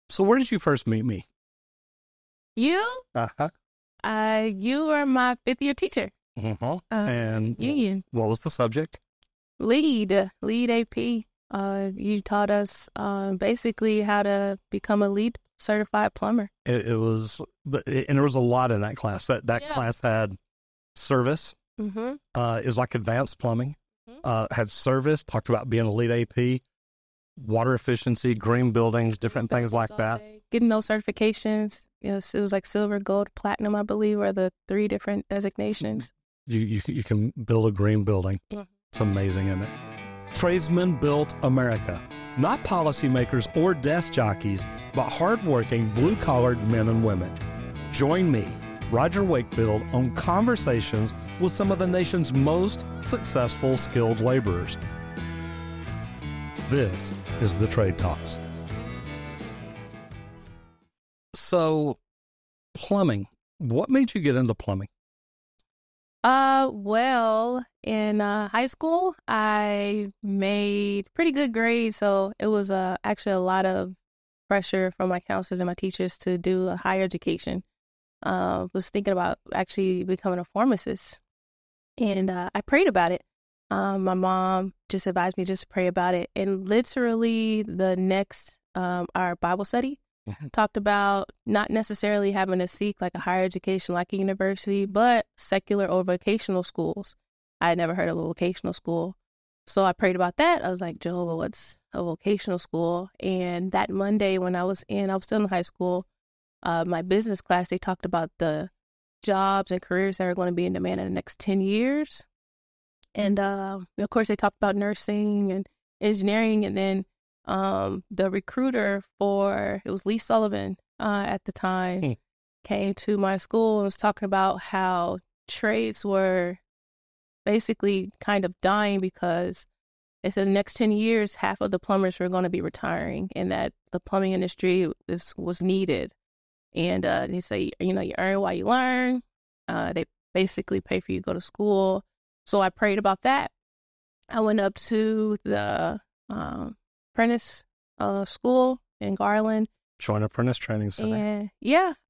So where did you first meet me? You? Uh-huh. You were my fifth year teacher. Uh-huh. And Union. what was the subject? Lead AP. You taught us basically how to become a lead certified plumber. It was, and there was a lot in that class. That class had service. Mm-hmm. It was like advanced plumbing. Had service, talked about being a lead AP, water efficiency, green buildings, different things like that. Getting those certifications, it was like silver, gold, platinum, I believe, are the 3 different designations. You can build a green building. It's amazing, isn't it? Tradesmen built America. Not policymakers or desk jockeys, but hardworking, blue-collared men and women. Join me, Roger Wakefield, on conversations with some of the nation's most successful skilled laborers. This is the Trade Talks. So, plumbing. What made you get into plumbing? Well, in high school, I made pretty good grades, so it was actually a lot of pressure from my counselors and my teachers to do a higher education. Was thinking about actually becoming a pharmacist, and I prayed about it. My mom just advised me just to pray about it, and literally the next our Bible study talked about not necessarily having to seek like a higher education like a university, but secular or vocational schools. I had never heard of a vocational school. So I prayed about that. I was like, Jehovah, what's a vocational school? And that Monday when I was still in high school, my business class, they talked about the jobs and careers that are going to be in demand in the next 10 years. And of course, they talked about nursing and engineering. And then the recruiter it was Lee Sullivan at the time, came to my school and was talking about how trades were basically kind of dying because in the next 10 years, half of the plumbers were going to be retiring and that the plumbing industry was needed. And they say, you earn while you learn. They basically pay for you to go to school. So I prayed about that. I went up to the Apprentice school in Garland. Joint Apprentice Training Center. And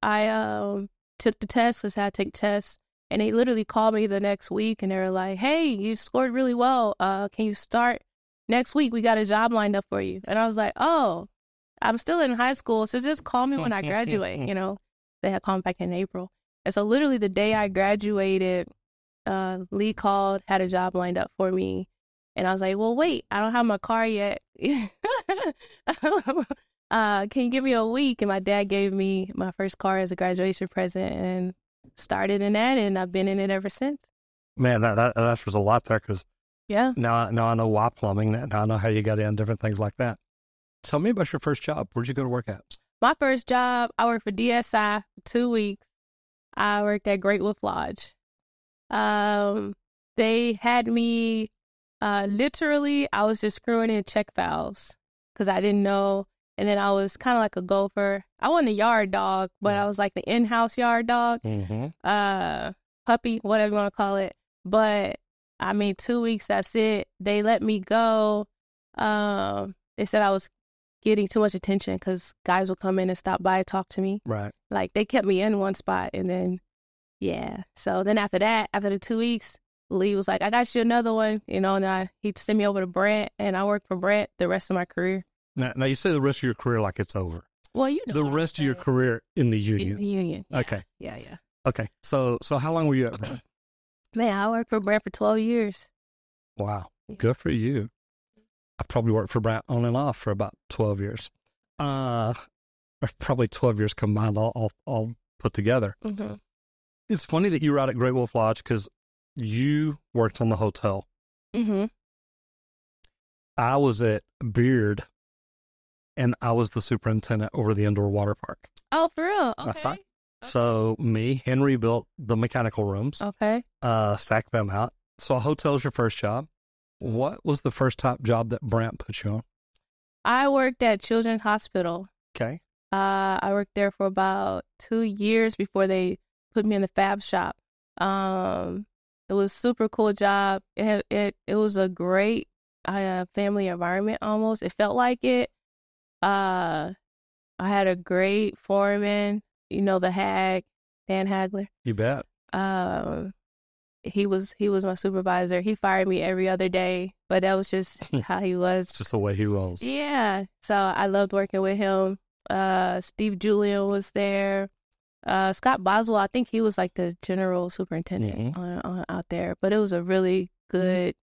I took the test, because I had to take tests. And they literally called me the next week and they were like, hey, you scored really well. Can you start next week? We got a job lined up for you. And I was like, oh, I'm still in high school, so just call me when I graduate. They had called me back in April. And so literally the day I graduated, Lee called, had a job lined up for me. And I was like, well, wait, I don't have my car yet. Can you give me a week? And my dad gave me my first car as a graduation present and started in that. And I've been in it ever since. Man, that was a lot there because yeah. Now I know why plumbing. Now I know how you got in, different things like that. Tell me about your first job. Where'd you go to work at? My first job, I worked for DSI for 2 weeks. I worked at Great Wolf Lodge. They had me, literally, I was just screwing in check valves because I didn't know. And then I was kind of like a gopher. I wasn't a yard dog, but I was like the in-house yard dog, puppy, whatever you want to call it. But I mean, 2 weeks, that's it. They let me go. They said I was getting too much attention because guys would come in and stop by and talk to me. Right. Like they kept me in one spot and then, yeah. So then after that, after the 2 weeks, Lee was like, I got you another one, and then he'd send me over to Brandt, and I worked for Brandt the rest of my career. Now you say the rest of your career like it's over. Well, the rest of your career in the union. In the union. Yeah. Okay. Yeah. Okay. So how long were you at Brandt? Man, I worked for Brandt for 12 years. Wow. Good for you. I probably worked for Brandt on and off for about 12 years. Or probably 12 years combined, all put together. Mm-hmm. It's funny that you were out at Great Wolf Lodge because you worked on the hotel. Mm-hmm. I was at Beard, and I was the superintendent over the indoor water park. Oh, for real? Okay. So Henry built the mechanical rooms. Okay. Stacked them out. So a hotel's your first job. What was the first top job that Brandt put you on? I worked at Children's Hospital. Okay. I worked there for about 2 years before they put me in the fab shop. It was a super cool job. It was a great family environment almost. It felt like it. I had a great foreman, the Hag, Dan Hagler. You bet. He was my supervisor. He fired me every other day, but that was just how he was. It's just the way he rolls. Yeah. So I loved working with him. Steve Julian was there. Scott Boswell, I think he was like the general superintendent on out there. But it was a really good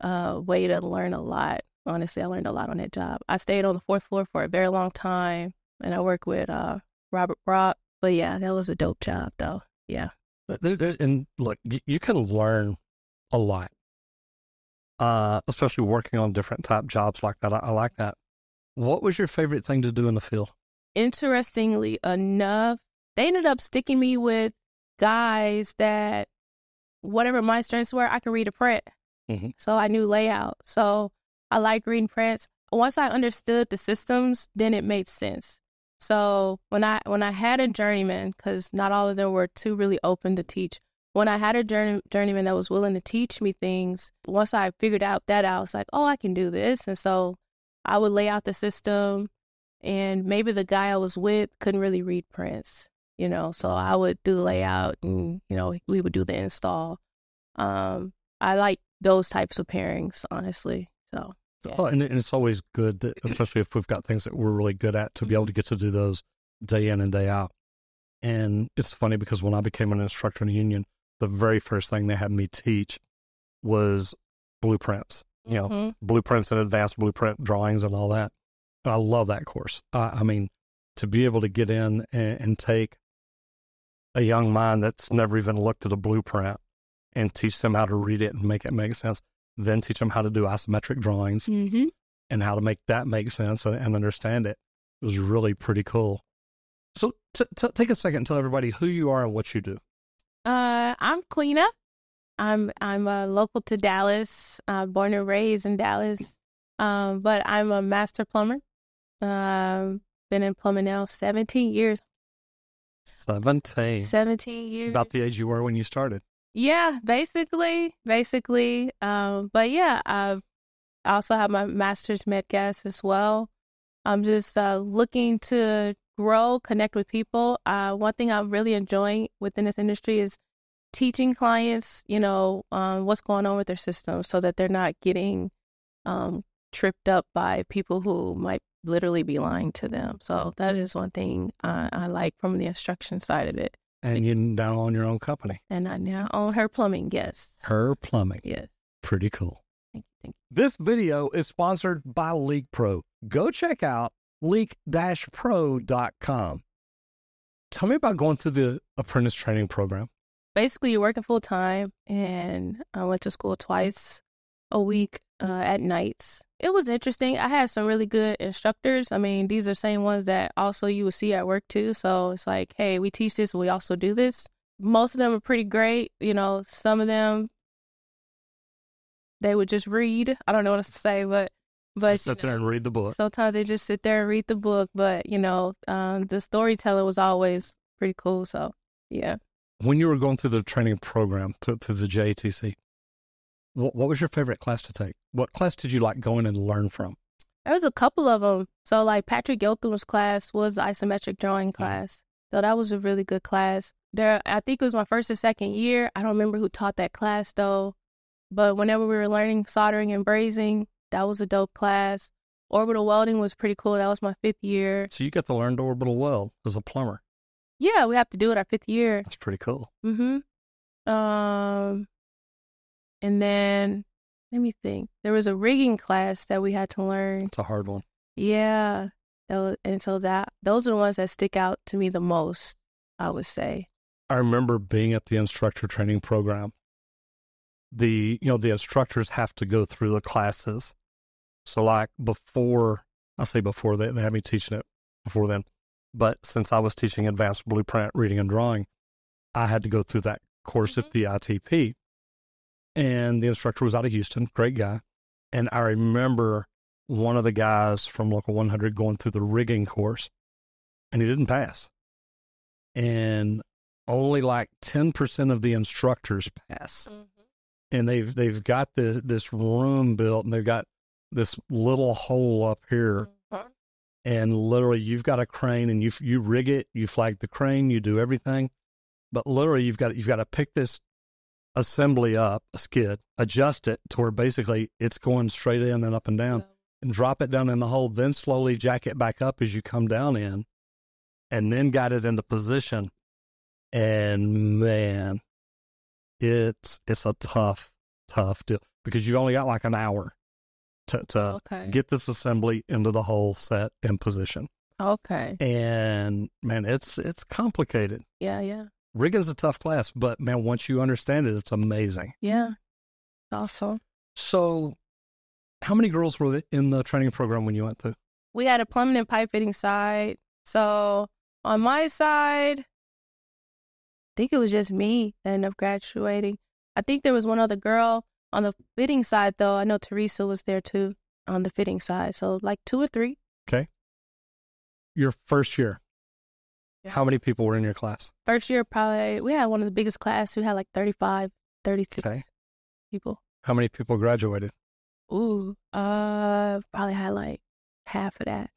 way to learn a lot. Honestly, I learned a lot on that job. I stayed on the 4th floor for a very long time, and I worked with Robert Brock. But yeah, that was a dope job, though. Yeah. And look, you can learn a lot, especially working on different type jobs like that. I like that. What was your favorite thing to do in the field? Interestingly enough, they ended up sticking me with guys that whatever my strengths were, I could read a print. Mm-hmm. So I knew layout. So I like reading prints. Once I understood the systems, then it made sense. So when I had a journeyman, because not all of them were too really open to teach, when I had a journeyman that was willing to teach me things, once I figured that out, I was like, oh, I can do this. And so I would lay out the system, and maybe the guy I was with couldn't really read prints, so I would do the layout and, we would do the install. I like those types of pairings, honestly. So. Yeah. Oh, and it's always good, that, especially if we've got things that we're really good at, to be able to get to do those day in and day out. And it's funny because when I became an instructor in the union, the very first thing they had me teach was blueprints, blueprints and advanced blueprint drawings and all that. And I love that course. I mean, to be able to get in and take a young mind that's never even looked at a blueprint and teach them how to read it and make it make sense. Then teach them how to do isometric drawings and how to make that make sense and understand it. It was really pretty cool. So take a second and tell everybody who you are and what you do. I'm Queena. I'm local to Dallas, born and raised in Dallas, but I'm a master plumber. Been in plumbing now 17 years. 17 years. About the age you were when you started. Yeah, basically. But yeah, I also have my master's med gas as well. I'm just looking to grow, connect with people. One thing I'm really enjoying within this industry is teaching clients, what's going on with their system so that they're not getting tripped up by people who might literally be lying to them. So that is one thing I like from the instruction side of it. And you now own your own company. And I now own Her Plumbing, yes. Her Plumbing. Yes. Pretty cool. Thank you. This video is sponsored by Leak Pro. Go check out leak-pro.com. Tell me about going through the apprentice training program. Basically, you're working full time, and I went to school twice a week at nights. It was interesting. I had some really good instructors. I mean, these are the same ones that also you would see at work too. So it's like, hey, we teach this, we also do this. Most of them are pretty great. Some of them, they would just read. I don't know what to say, but just sit there and read the book. Sometimes they just sit there and read the book. But, the storytelling was always pretty cool. So, yeah. When you were going through the training program, through the JATC, what was your favorite class to take? What class did you like going and learn from? There was a couple of them. So like Patrick Yotham's class was the isometric drawing class. So that was a really good class. I think it was my first or second year. I don't remember who taught that class though. But whenever we were learning soldering and brazing, that was a dope class. Orbital welding was pretty cool. That was my 5th year. So you got to learn to orbital weld as a plumber. Yeah, we have to do it our 5th year. That's pretty cool. And then, let me think. There was a rigging class that we had to learn. It's a hard one. Yeah. Those are the ones that stick out to me the most, I would say. I remember being at the instructor training program. The instructors have to go through the classes. So like they had me teaching it before then. But since I was teaching advanced blueprint reading and drawing, I had to go through that course at the ITP. And the instructor was out of Houston, great guy. And I remember one of the guys from Local 100 going through the rigging course, and he didn't pass. And only like 10% of the instructors pass. And they've got this room built, and they've got this little hole up here and literally you've got a crane and you rig it, you flag the crane, you do everything, but literally you've got to pick this assembly up, a skid, adjust it to where basically it's going straight in and up and down, and drop it down in the hole, then slowly jack it back up as you come down in, and then guide it into position. And man, it's a tough deal because you've only got like an hour to get this assembly into the hole, set, in position. Okay. And man, it's complicated. Yeah. Rigging's a tough class, but man, once you understand it, it's amazing. Yeah. Awesome. So how many girls were in the training program when you went through? We had a plumbing and pipe fitting side. So on my side, I think it was just me that ended up graduating. I think there was one other girl on the fitting side, though. I know Teresa was there too on the fitting side. So like 2 or 3. Okay. Your first year, how many people were in your class? First year, probably, we had one of the biggest classes. We had like 35, 36 people. How many people graduated? Ooh, probably had like half of that.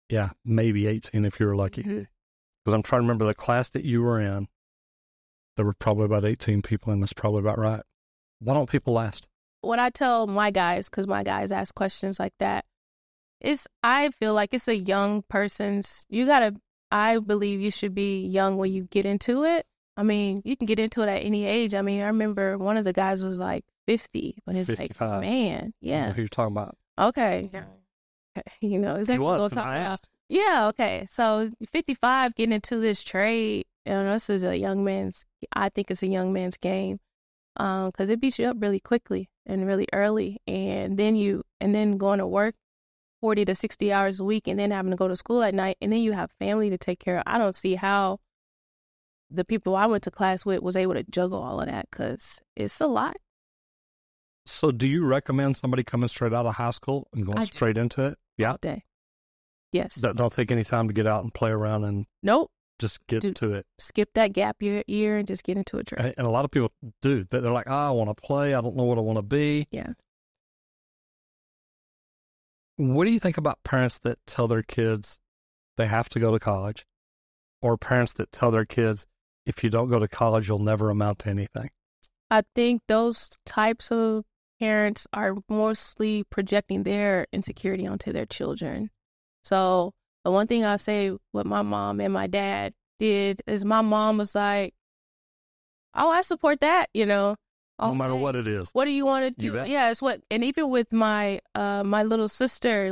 Yeah, maybe 18 if you were lucky. Because I'm trying to remember the class that you were in. There were probably about 18 people, and that's probably about right. Why don't people last? What I tell my guys, because my guys ask questions like that, I feel like it's a young person's, I believe you should be young when you get into it. I mean, you can get into it at any age. I mean, I remember one of the guys was like 50, but it's 55. Like, man, yeah. Who you're talking about? Okay. Yeah. You know, is that he was, I asked. Yeah, okay. So 55, getting into this trade, you know, this is I think it's a young man's game. Because it beats you up really quickly and really early. And then going to work 40 to 60 hours a week and then having to go to school at night. And then you have family to take care of. I don't see how the people I went to class with was able to juggle all of that because it's a lot. So do you recommend somebody coming straight out of high school and going straight into it? Yeah. All day. Yes. Don't take any time to get out and play around and nope. Just get to it. Skip that gap year and just get into a trade. And a lot of people do. They're like, I want to play. I don't know what I want to be. Yeah. What do you think about parents that tell their kids they have to go to college, or parents that tell their kids, if you don't go to college, you'll never amount to anything? I think those types of parents are mostly projecting their insecurity onto their children. So the one thing I say what my mom and my dad did is my mom was like, oh, I support that, you know. No matter what it is. What do you want to do? Yeah, it's what, and even with my my little sister,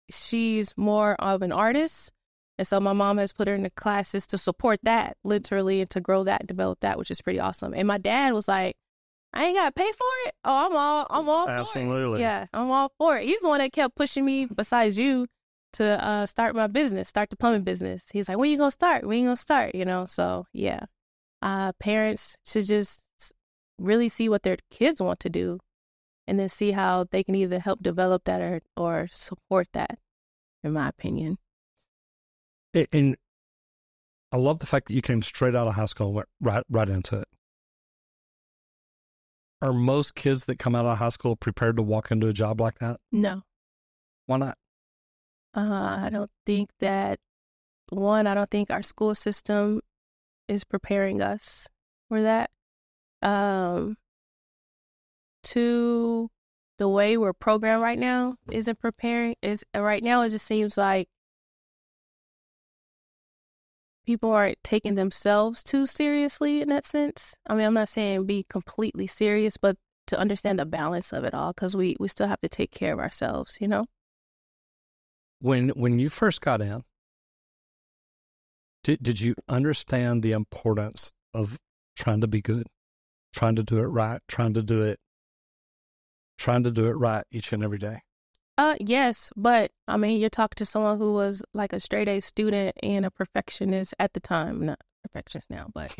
she's more of an artist. And so my mom has put her into classes to support that, literally, and to grow that, develop that, which is pretty awesome. And my dad was like, I ain't got to pay for it. Oh, I'm all for it. Absolutely. Yeah, I'm all for it. He's the one that kept pushing me, besides you, to start the plumbing business. He's like, when you going to start? When you going to start? You know, so yeah. Parents should just really see what their kids want to do and then see how they can either help develop that or support that, in my opinion. And I love the fact that you came straight out of high school and went right into it. Are most kids that come out of high school prepared to walk into a job like that? No. Why not? I don't think that, I don't think our school system is preparing us for that. 2, the way we're programmed right now isn't preparing. Right now it just seems like people aren't taking themselves too seriously in that sense. I mean, I'm not saying be completely serious, but to understand the balance of it all, because we still have to take care of ourselves, you know? When you first got in, did you understand the importance of trying to be good, trying to do it right, trying to do it right each and every day? Yes, but I mean, you're talking to someone who was like a straight A student and a perfectionist at the time. Not perfectionist now, but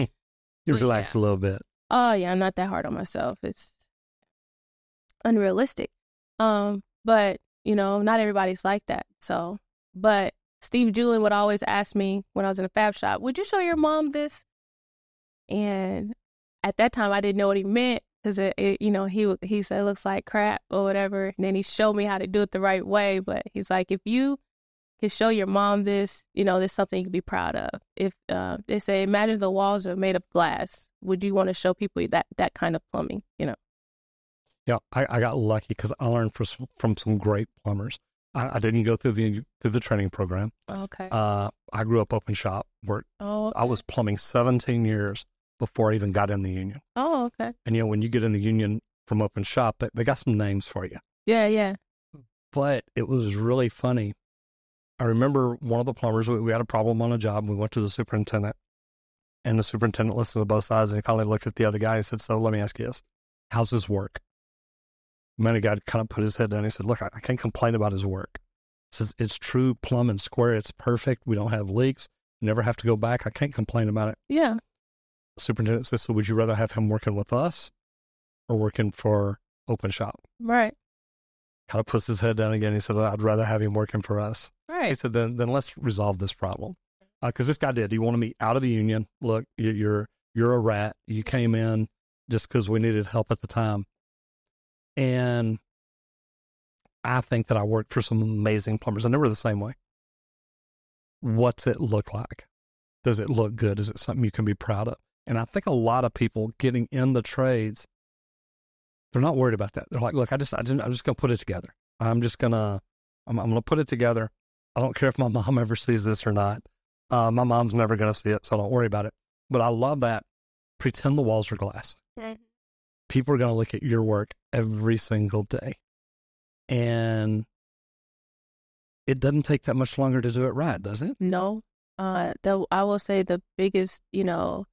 you relaxed a little bit. Oh yeah, I'm not that hard on myself. It's unrealistic. But you know, not everybody's like that. So, but Steve Julian would always ask me when I was in a fab shop, would you show your mom this? And at that time, I didn't know what he meant, because he said it looks like crap or whatever. And then he showed me how to do it the right way. But he's like, if you can show your mom this, there's something you can be proud of. If they say, imagine the walls are made of glass, would you want to show people that kind of plumbing? Yeah, I got lucky because I learned from some great plumbers. I didn't go through the training program. Okay. I grew up open shop. Okay. I was plumbing 17 years before I even got in the union. Oh, okay. And when you get in the union from open shop, they got some names for you. Yeah. But it was really funny. I remember one of the plumbers, we had a problem on a job. We went to the superintendent, and the superintendent listened to both sides, and he finally looked at the other guy and said, so let me ask you this. How's his work? Man, the guy kind of put his head down. He said, look, I can't complain about his work. He says, it's true, plumb and square. It's perfect. We don't have leaks. Never have to go back. I can't complain about it. Yeah. The superintendent says, so would you rather have him working with us or working for open shop? Right. Kind of puts his head down again. He said, I'd rather have him working for us. Right. He said, then let's resolve this problem. Because this guy did. He wanted me out of the union. Look, you're a rat. You came in just because we needed help at the time. And I think that I worked for some amazing plumbers, and they were the same way. What's it look like? Does it look good? Is it something you can be proud of? And I think a lot of people getting in the trades, they're not worried about that. They're like, look, I'm just going to put it together. I'm going to put it together. I don't care if my mom ever sees this or not. My mom's never going to see it, so don't worry about it. But I love that. Pretend the walls are glass. Mm-hmm. People are going to look at your work every single day. And it doesn't take that much longer to do it right, does it? No. I will say the biggest, mission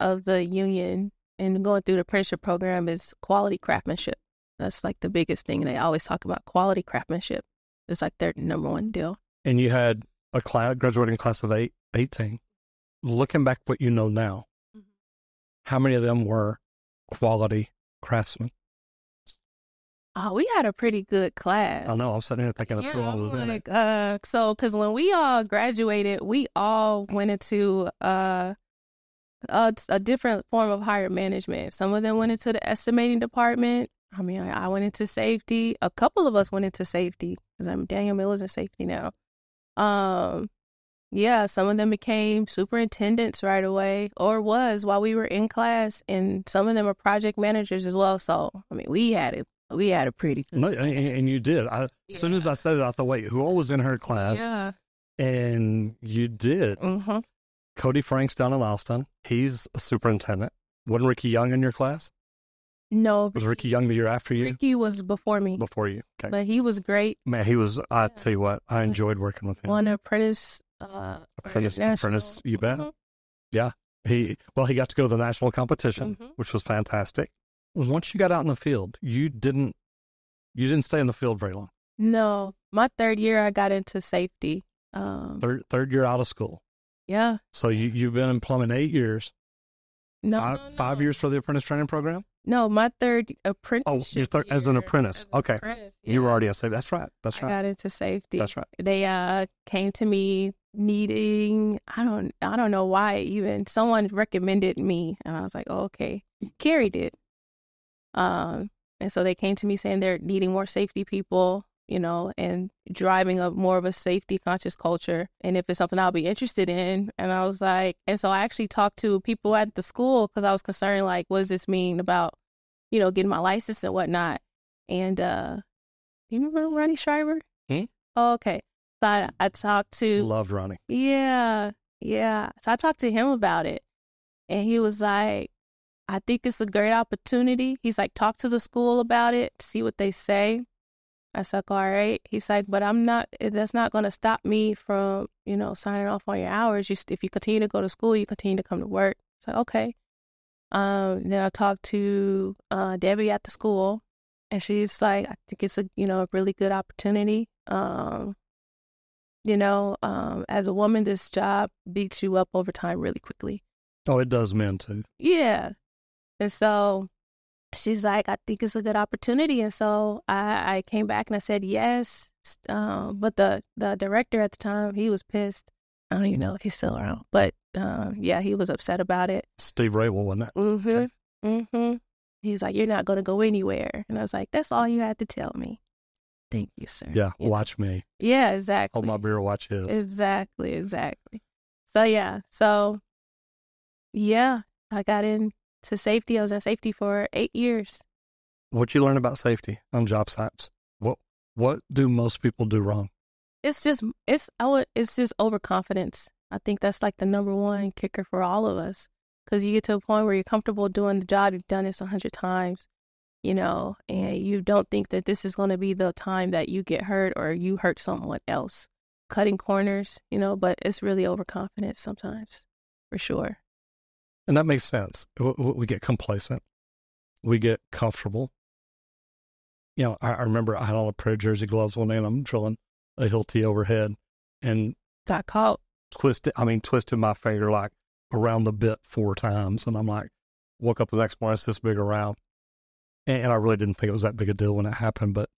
of the union and going through the apprenticeship program is quality craftsmanship. That's like the biggest thing. They always talk about quality craftsmanship. It's like their number one deal. And you had a graduating class of 18. Looking back what you know now, mm-hmm. How many of them were quality craftsmen? Oh, we had a pretty good class. I know. I'm sitting here thinking of who I was in it. Because when we all graduated, we all went into a different form of higher management. Some of them went into the estimating department. I mean, I went into safety. A couple of us went into safety because Daniel Miller's in safety now. Yeah, some of them became superintendents right away, or was while we were in class, and some of them are project managers as well. So, I mean, we had a pretty good class. And you did. As soon as I said it, I thought, wait, who all was in her class? Yeah. And you did. Mm-hmm. Cody Frank's down in Austin. He's a superintendent. Wasn't Ricky Young in your class? No. Was Ricky Young the year after you? Ricky was before me. Before you. Okay. But he was great. Man, he was, I tell you what, I enjoyed working with him. Won Apprentice. Apprentice, you bet. Mm-hmm. Yeah. He got to go to the national competition, mm-hmm. which was fantastic. Once you got out in the field, you didn't stay in the field very long. No. My third year, I got into safety. Third year out of school. Yeah. So you've been in plumbing 8 years. No, five years for the apprentice training program? No, my third apprenticeship. Oh, your third as an apprentice. Okay. Yeah. You were already a safety. That's right. I got into safety. That's right. They came to me needing, I don't know why even. Someone recommended me, and I was like, oh, okay. Carrie did. And so they came to me saying they're needing more safety people, and driving more of a safety conscious culture. And if it's something I'll be interested in. And I was like, and so I actually talked to people at the school because I was concerned, like, what does this mean about, getting my license and whatnot. And, you remember Ronnie Schreiber? Hmm? Oh, okay. So I talked to. Loved Ronnie. Yeah. So I talked to him about it. And he was like, I think it's a great opportunity. He's like, talk to the school about it, see what they say. I said, all right. He's like, but that's not going to stop me from, signing off on your hours. If you continue to go to school, you continue to come to work. It's like, okay. Then I talked to Debbie at the school, and she's like, I think it's a really good opportunity. As a woman, this job beats you up over time really quickly. Oh, it does men too. Yeah. And so she's like, I think it's a good opportunity. And so I came back and I said yes. But the director at the time, he was pissed. I don't even know if he's still around. But he was upset about it. Steve Rabel, wasn't it? Mm-hmm. Mm-hmm. He's like, you're not going to go anywhere. And I was like, that's all you had to tell me. Thank you, sir. Yeah, watch me. Yeah, exactly. Hold my beer, watch his. Exactly. So, yeah, I got into safety. I was in safety for 8 years. What you learn about safety on job sites? What do most people do wrong? It's just overconfidence. I think that's like the number one kicker for all of us. Because you get to a point where you're comfortable doing the job. You've done this 100 times, and you don't think that this is going to be the time that you get hurt or you hurt someone else. Cutting corners, but it's really overconfidence sometimes, for sure. And that makes sense. We get complacent. We get comfortable. I remember I had on a pair of jersey gloves one day and I'm drilling a Hilti overhead and got caught. Twisted my finger like around the bit 4 times. And I'm like, woke up the next morning, it's this big around. And I really didn't think it was that big a deal when it happened. But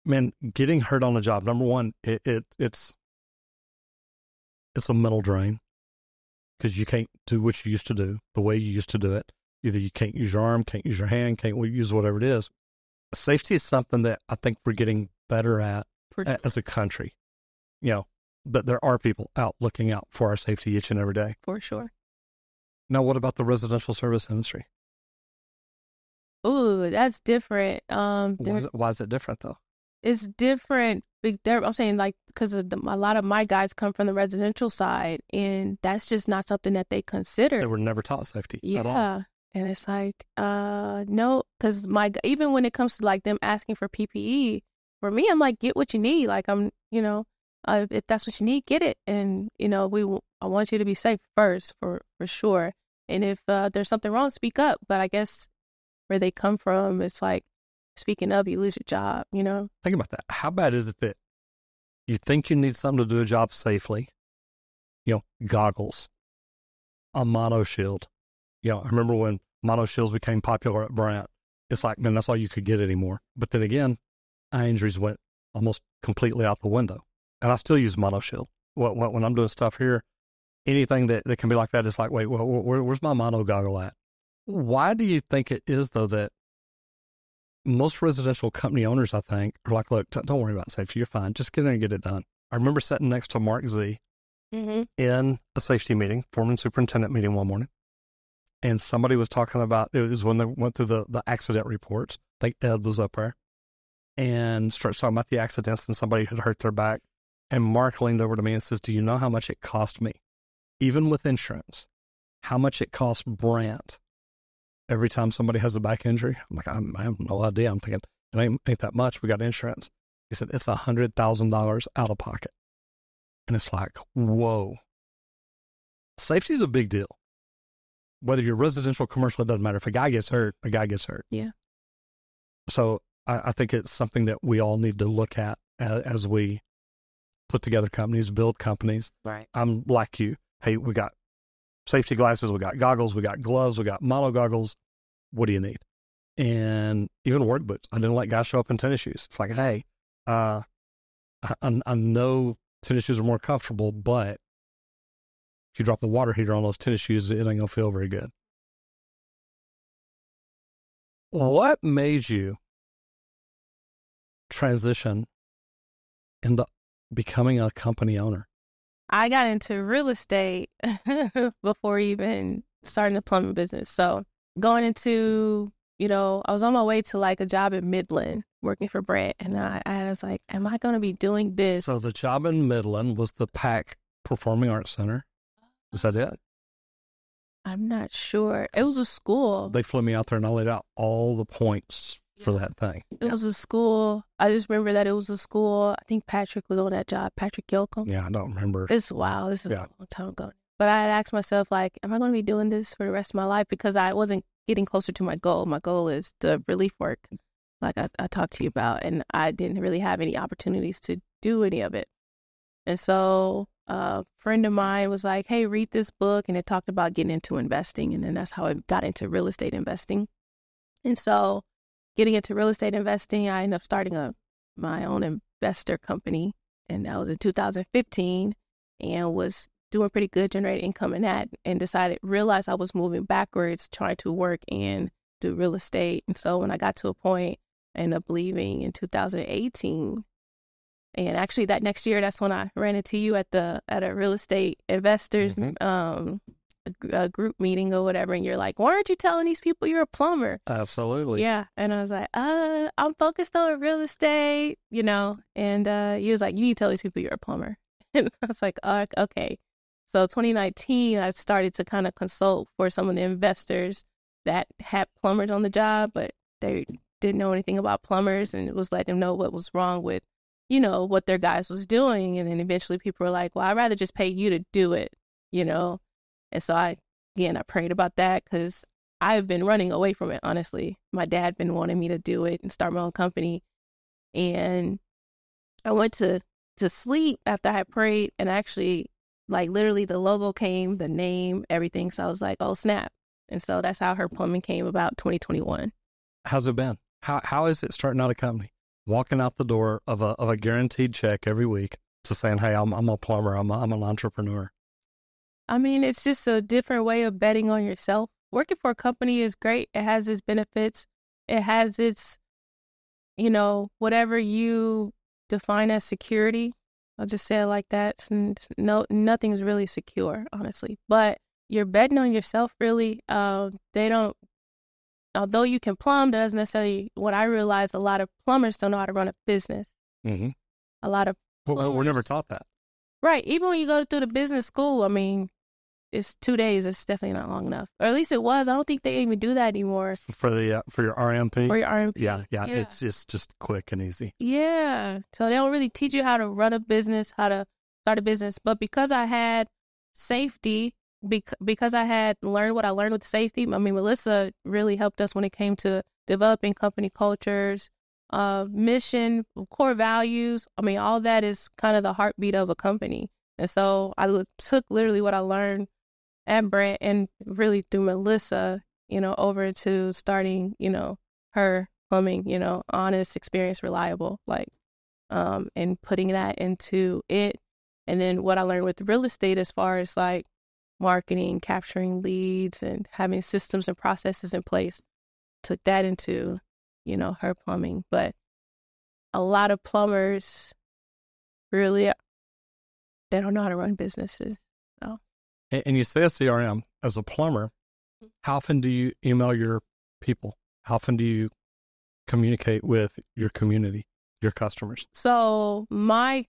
man, getting hurt on the job, number one, it's a mental drain because you can't do what you used to do the way you used to do it. Either you can't use your arm, can't use your hand, can't use whatever it is. Safety is something that I think we're getting better at as a country. But there are people out looking out for our safety each and every day. For sure. Now, what about the residential service industry? Ooh, that's different. Why is it different, though? It's different. I'm saying, like, because a lot of my guys come from the residential side, and that's just not something that they consider. They were never taught safety at all. Yeah. And it's like, no, because even when it comes to like them asking for PPE, for me, I'm like, get what you need. Like if that's what you need, get it. And, I want you to be safe first for sure. And if there's something wrong, speak up. But I guess where they come from, it's like speaking up, you lose your job, Think about that. How bad is it that you think you need something to do a job safely? Goggles, a mono shield. I remember when mono shields became popular at Brandt. It's like, man, that's all you could get anymore. But then again, eye injuries went almost completely out the window. And I still use mono shield. When I'm doing stuff here, anything that can be like that, it's like, wait, where's my mono goggle at? Why do you think it is, though, that most residential company owners, I think, are like, look, don't worry about safety. You're fine. Just get in and get it done. I remember sitting next to Mark Z in a safety meeting, foreman superintendent meeting one morning. And somebody was talking about, it was when they went through the accident reports. I think Ed was up there and starts talking about the accidents and somebody had hurt their back. And Mark leaned over to me and says, do you know how much it cost me, even with insurance, how much it costs Brandt every time somebody has a back injury? I'm like, I have no idea. I'm thinking, it ain't that much. We got insurance. He said, it's $100,000 out of pocket. And it's like, whoa. Safety is a big deal. Whether you're residential, commercial, it doesn't matter. If a guy gets hurt, a guy gets hurt. Yeah. So I think it's something that we all need to look at as we put together companies, build companies. Right. I'm like you. Hey, we got safety glasses, we got goggles, we got gloves, we got mono goggles. What do you need? And even work boots. I didn't let guys show up in tennis shoes. It's like, hey, I know tennis shoes are more comfortable, but if you drop the water heater on those tennis shoes, it ain't going to feel very good. What made you transition into becoming a company owner? I got into real estate before even starting the plumbing business. So going into, I was on my way to like a job in Midland working for Brandt. And I was like, am I going to be doing this? So the job in Midland was the PAC Performing Arts Center. Is that it? I'm not sure. It was a school. They flew me out there and I laid out all the points for that thing. It was a school. I just remember that it was a school. I think Patrick was on that job, Patrick Yocum. Yeah, I don't remember. This is a long time ago. But I had asked myself, like, am I going to be doing this for the rest of my life? Because I wasn't getting closer to my goal. My goal is the relief work, like I talked to you about. And I didn't really have any opportunities to do any of it. And so a friend of mine was like, hey, read this book. And it talked about getting into investing. And then that's how I got into real estate investing. And so getting into real estate investing, I ended up starting my own investor company. And that was in 2015 and was doing pretty good, generating income in that, and realized I was moving backwards, trying to work and do real estate. And so when I got to a point, I ended up leaving in 2018. And actually that next year, that's when I ran into you at a real estate investors a group meeting or whatever. And you're like, why aren't you telling these people you're a plumber? Absolutely. Yeah. And I was like, I'm focused on real estate, and he was like, you need to tell these people you're a plumber. And I was like, okay. So 2019, I started to kind of consult for some of the investors that had plumbers on the job, but they didn't know anything about plumbers, and it was letting them know what was wrong with, what their guys was doing. And then eventually people were like, well, I'd rather just pay you to do it, And so I prayed about that because I've been running away from it, honestly. My dad been wanting me to do it and start my own company. And I went to sleep after I had prayed, and actually, like, literally the logo came, the name, everything. So I was like, oh, snap. And so that's how Her Plumbing came about, 2021. How's it been? How is it starting out a company? Walking out the door of a guaranteed check every week to saying, hey, I'm a plumber, I'm an entrepreneur. I mean, it's just a different way of betting on yourself. Working for a company is great. It has its benefits. It has its, whatever you define as security. I'll just say it like that. Nothing's really secure, honestly. But you're betting on yourself, really. Although you can plumb, that doesn't necessarily, what I realized, a lot of plumbers don't know how to run a business. Mm-hmm. A lot of plumbers, we're never taught that. Right. Even when you go through the business school, I mean, it's 2 days. It's definitely not long enough. Or at least it was. I don't think they even do that anymore. For your RMP? For your RMP. Yeah. It's just quick and easy. Yeah. So they don't really teach you how to run a business, how to start a business. But because I had safety, because I had learned what I learned with safety, I mean, Melissa really helped us when it came to developing company cultures, mission, core values. I mean, all that is kind of the heartbeat of a company. And so I took literally what I learned at Brandt and really through Melissa, over to starting, Her Plumbing, honest, experienced, reliable, and putting that into it. And then what I learned with real estate as far as like marketing, capturing leads, and having systems and processes in place, took that into, Her Plumbing. But a lot of plumbers really, they don't know how to run businesses. So. And you say a CRM. As a plumber, how often do you email your people? How often do you communicate with your community, your customers? So I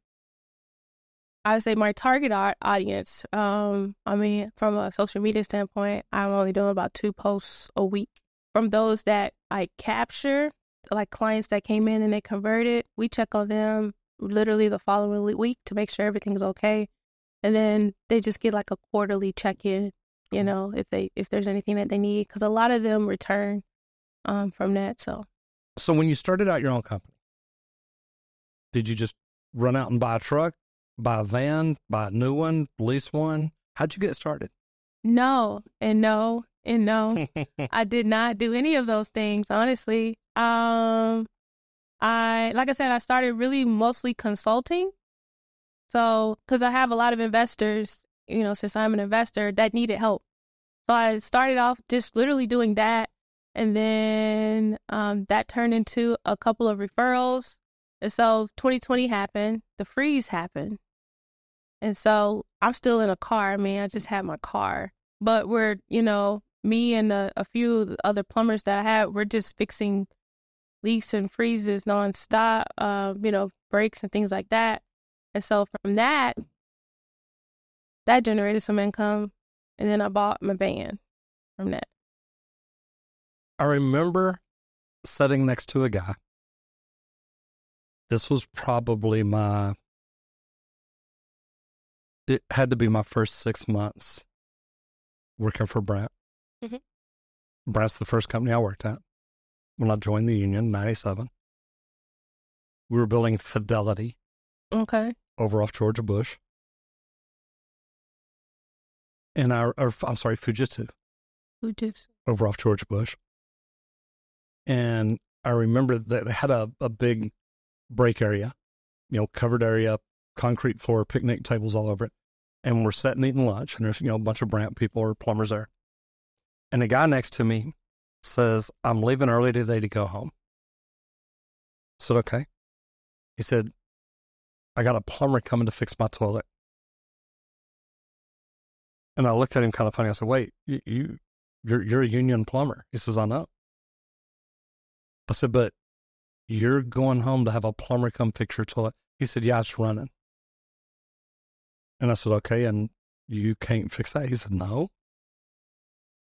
would say my target audience, I mean, from a social media standpoint, I'm only doing about 2 posts a week. From those that I capture, like clients that came in and they converted, we check on them literally the following week to make sure everything's okay. And then they just get like a quarterly check-in, if there's anything that they need, because a lot of them return from that. So when you started out your own company, did you just run out and buy a truck, buy a van, buy a new one, lease one? How'd you get started? No, and no, and no. I did not do any of those things, honestly. Like I said, I started really mostly consulting. So, because I have a lot of investors, since I'm an investor, that needed help. So I started off just literally doing that. And then that turned into a couple of referrals. And so 2020 happened, the freeze happened. And so I'm still in a car. I mean, I just had my car. But we're, me and a few other plumbers that I had, we're just fixing leaks and freezes nonstop, breaks and things like that. And so from that generated some income. And then I bought my van from that. I remember sitting next to a guy. This was probably it had to be my first 6 months working for Brandt. Mm-hmm. Brandt's the first company I worked at when I joined the union in 97. We were building Fidelity. Okay. Over off Georgia Bush. And Fujitsu. Over off Georgia Bush. And I remember that they had a big break area, covered area, concrete floor, picnic tables all over it. and we're sitting eating lunch, and there's, a bunch of Brandt people or plumbers there. And the guy next to me says, I'm leaving early today to go home. I said, okay. He said, I got a plumber coming to fix my toilet. And I looked at him kind of funny. I said, wait, you're a union plumber. He says, I know. I said, but you're going home to have a plumber come fix your toilet. He said, yeah, it's running. And I said, okay, and you can't fix that? He said, no.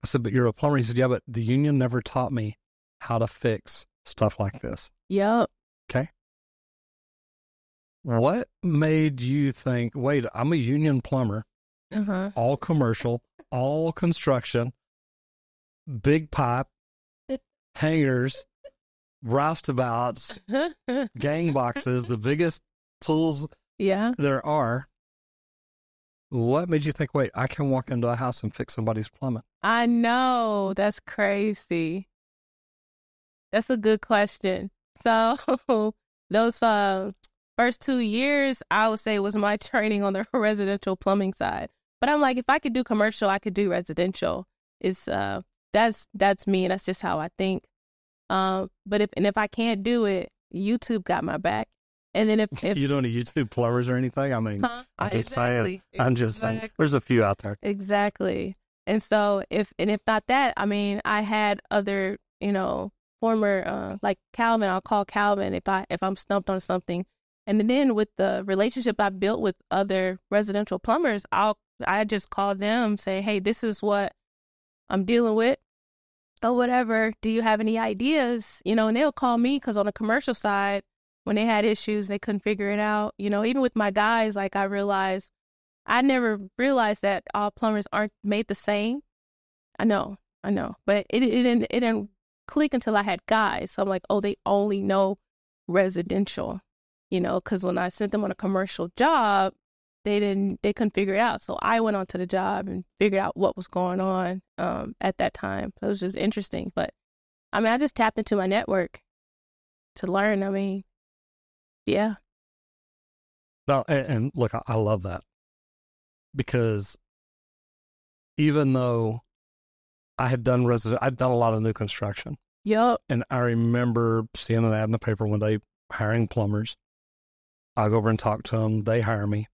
I said, but you're a plumber. He said, yeah, but the union never taught me how to fix stuff like this. Yep. Okay. What made you think, wait, I'm a union plumber, all commercial, all construction, big pipe, hangers, roustabouts, gang boxes, the biggest tools there are. What made you think, wait, I can walk into a house and fix somebody's plumbing? I know. That's crazy. That's a good question. So those first 2 years, I would say, was my training on the residential plumbing side. But I'm like, if I could do commercial, I could do residential. It's that's me. That's just how I think. But if I can't do it, YouTube got my back. And then if you don't need YouTube plumbers or anything, I mean, I'm just saying. I'm just saying. There's a few out there. Exactly. And so if not that, I mean, I had other, former like Calvin. I'll call Calvin if I'm stumped on something. And then with the relationship I built with other residential plumbers, I just call them, say, hey, this is what I'm dealing with or whatever. Do you have any ideas? And they'll call me because on the commercial side, when they had issues, they couldn't figure it out. Even with my guys, like I never realized that all plumbers aren't made the same. I know. But it didn't click until I had guys. So I'm like, oh, they only know residential, because when I sent them on a commercial job, they couldn't figure it out. So I went on to the job and figured out what was going on at that time. So it was just interesting. But I mean, I just tapped into my network to learn. I mean, yeah. No, and look, I love that, because even though I'd done a lot of new construction. Yep. And I remember seeing an ad in the paper one day hiring plumbers. I go over and talk to them. They hire me.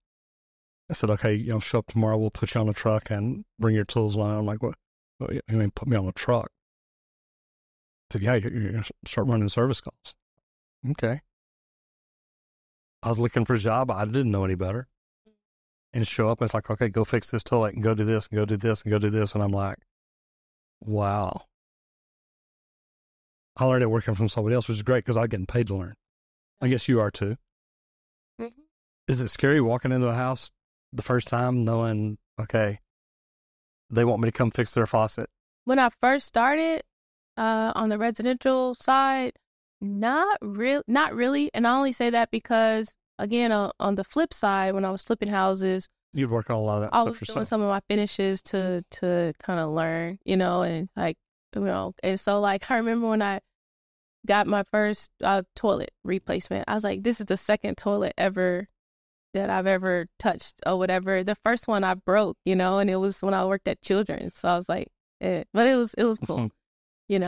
I said, okay, show up tomorrow. We'll put you on a truck and bring your tools along. I'm like, what? You mean put me on a truck? I said, yeah, you're going to start running service calls. Okay. I was looking for a job. I didn't know any better. And show up and it's like, okay, go fix this toilet and go do this and go do this and go do this. And I'm like, wow. I learned it working from somebody else, which is great because I'm getting paid to learn. I guess you are too. Mm-hmm. Is it scary walking into a house the first time knowing, okay, they want me to come fix their faucet? When I first started on the residential side, not really. And I only say that because, again, on the flip side, when I was flipping houses, you'd work on a lot of that stuff yourself. I was doing some of my finishes to kind of learn, and like, and so like I remember when I got my first toilet replacement, I was like, this is the second toilet ever that I've ever touched or whatever. The first one I broke, and it was when I worked at Children's. So I was like, but it was cool,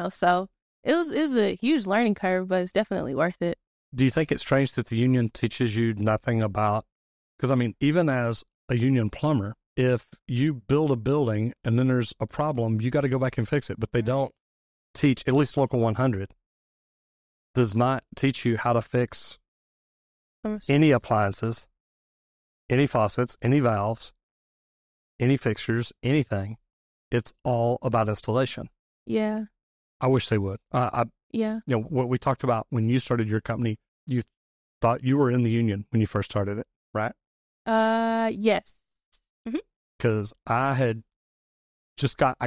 so it was a huge learning curve, but it's definitely worth it. Do you think it's strange that the union teaches you nothing about, because I mean, even as a union plumber, if you build a building and then there's a problem, you got to go back and fix it. But they don't teach, at least Local 100 does not teach you how to fix any appliances, any faucets, any valves, any fixtures, anything. It's all about installation. Yeah. I wish they would. Yeah. What we talked about when you started your company, you thought you were in the union when you first started it, right? Yes. Because I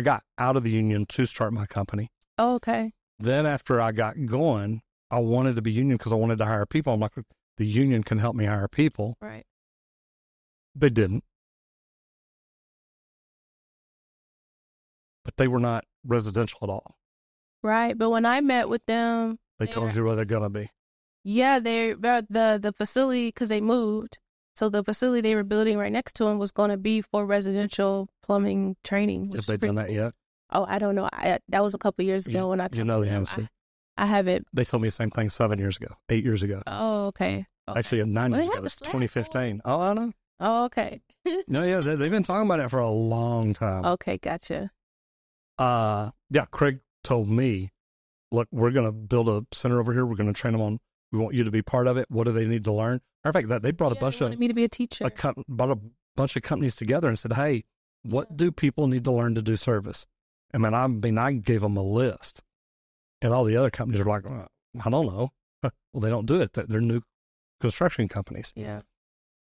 got out of the union to start my company. Oh, okay. Then after I got going, I wanted to be union because I wanted to hire people. I'm like, the union can help me hire people. Right. They didn't. But they were not residential at all. Right. But when I met with them, they told you where they're going to be. Yeah, they're the facility, because they moved. So the facility they were building right next to him was going to be for residential plumbing training. Have they done that yet? Oh, I don't know. That was a couple years ago when I talked to the them. answer. I haven't. They told me the same thing 7 years ago, 8 years ago. Oh, okay. Actually, 9 years ago. It's 2015. Oh, I know. Oh, okay. No, yeah, they've been talking about it for a long time. Okay, gotcha. Yeah, Craig told me, look, we're going to build a center over here. We're going to train them on. We want you to be part of it. What do they need to learn? Matter of fact, they brought a bunch of me to be a teacher. Brought a bunch of companies together and said, hey, what do people need to learn to do service? I gave them a list, and all the other companies are like, I don't know. Well, they don't do it. They're new construction companies. Yeah.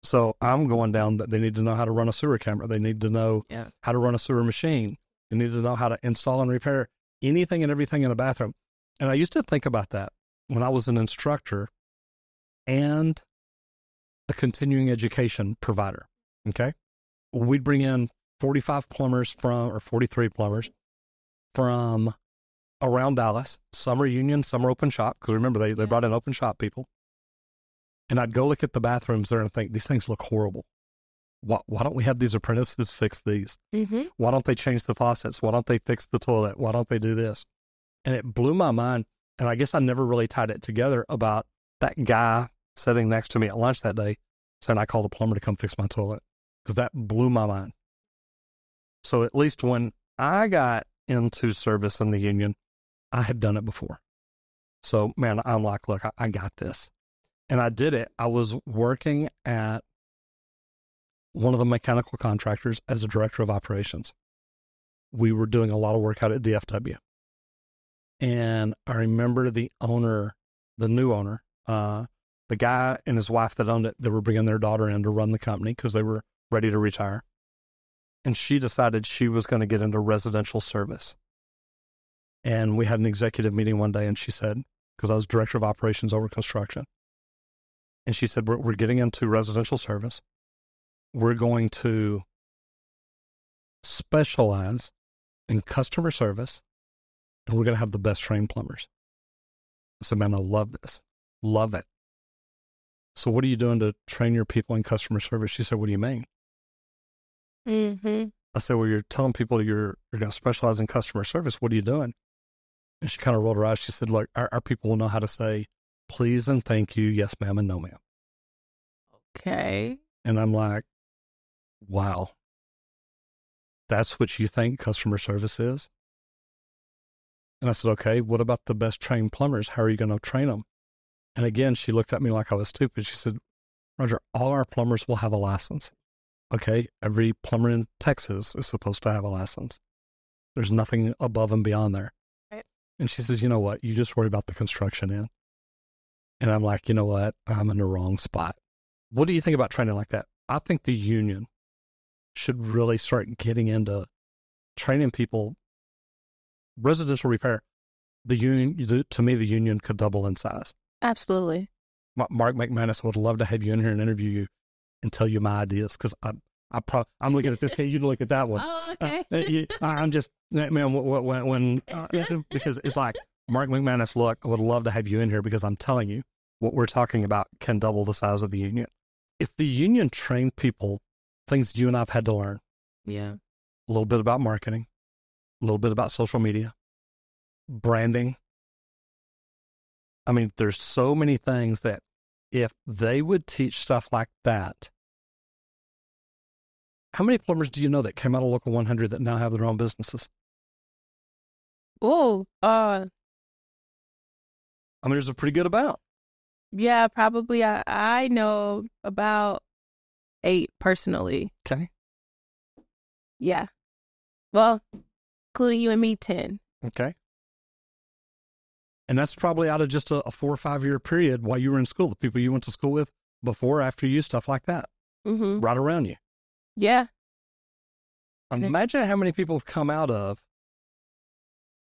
So I'm going down that they need to know how to run a sewer camera. They need to know how to run a sewer machine. They need to know how to install and repair anything and everything in a bathroom. And I used to think about that when I was an instructor and a continuing education provider. Okay. We'd bring in 45 plumbers or 43 plumbers from around Dallas. Some are union, some are open shop. Because remember, they brought in open shop people. And I'd go look at the bathrooms there and think, these things look horrible. Why don't we have these apprentices fix these? Mm-hmm. Why don't they change the faucets? Why don't they fix the toilet? Why don't they do this? And it blew my mind. And I guess I never really tied it together about that guy sitting next to me at lunch that day saying, I called a plumber to come fix my toilet. Because that blew my mind. So at least when I got into service in the union, I had done it before. So, man, I'm like, look, I got this. And I did it. I was working at one of the mechanical contractors as a director of operations. We were doing a lot of work out at DFW. And I remember the owner, the new owner, the guy and his wife that owned it, they were bringing their daughter in to run the company because they were ready to retire. And she decided she was going to get into residential service. And we had an executive meeting one day, and she said, because I was director of operations over construction, and she said, we're getting into residential service. We're going to specialize in customer service, and we're going to have the best trained plumbers. I said, man, I love this. Love it. So what are you doing to train your people in customer service? She said, what do you mean? Mm-hmm. I said, well, you're telling people you're going to specialize in customer service. What are you doing? And she kind of rolled her eyes. She said, look, our people will know how to say please and thank you, yes, ma'am, and no, ma'am. Okay. And I'm like, wow, that's what you think customer service is? And I said, okay, what about the best trained plumbers? How are you going to train them? And again, she looked at me like I was stupid. She said, Roger, all our plumbers will have a license. Okay, every plumber in Texas is supposed to have a license. There's nothing above and beyond there. Right. And she says, you know what? You just worry about the construction end. And I'm like, you know what? I'm in the wrong spot. What do you think about training like that? I think the union should really start getting into training people. Residential repair, the union, to me, the union could double in size. Absolutely. Mark McManus would love to have you in here and interview you and tell you my ideas, because I'm looking at this case, you look at that one. Oh, okay. I'm just, man, because it's like, Mark McManus, look, I would love to have you in here because I'm telling you what we're talking about can double the size of the union. If the union trained people, things you and I've had to learn. Yeah. A little bit about marketing, a little bit about social media, branding. I mean, there's so many things that if they would teach stuff like that. How many plumbers do you know that came out of Local 100 that now have their own businesses? Oh, I mean, there's a pretty good amount. Yeah, probably. I know about 8 personally. Okay. Yeah. Well, including you and me, 10. Okay. And that's probably out of just a 4 or 5 year period while you were in school, the people you went to school with before, after you, stuff like that. Mm-hmm. Right around you. Yeah. Imagine how many people have come out of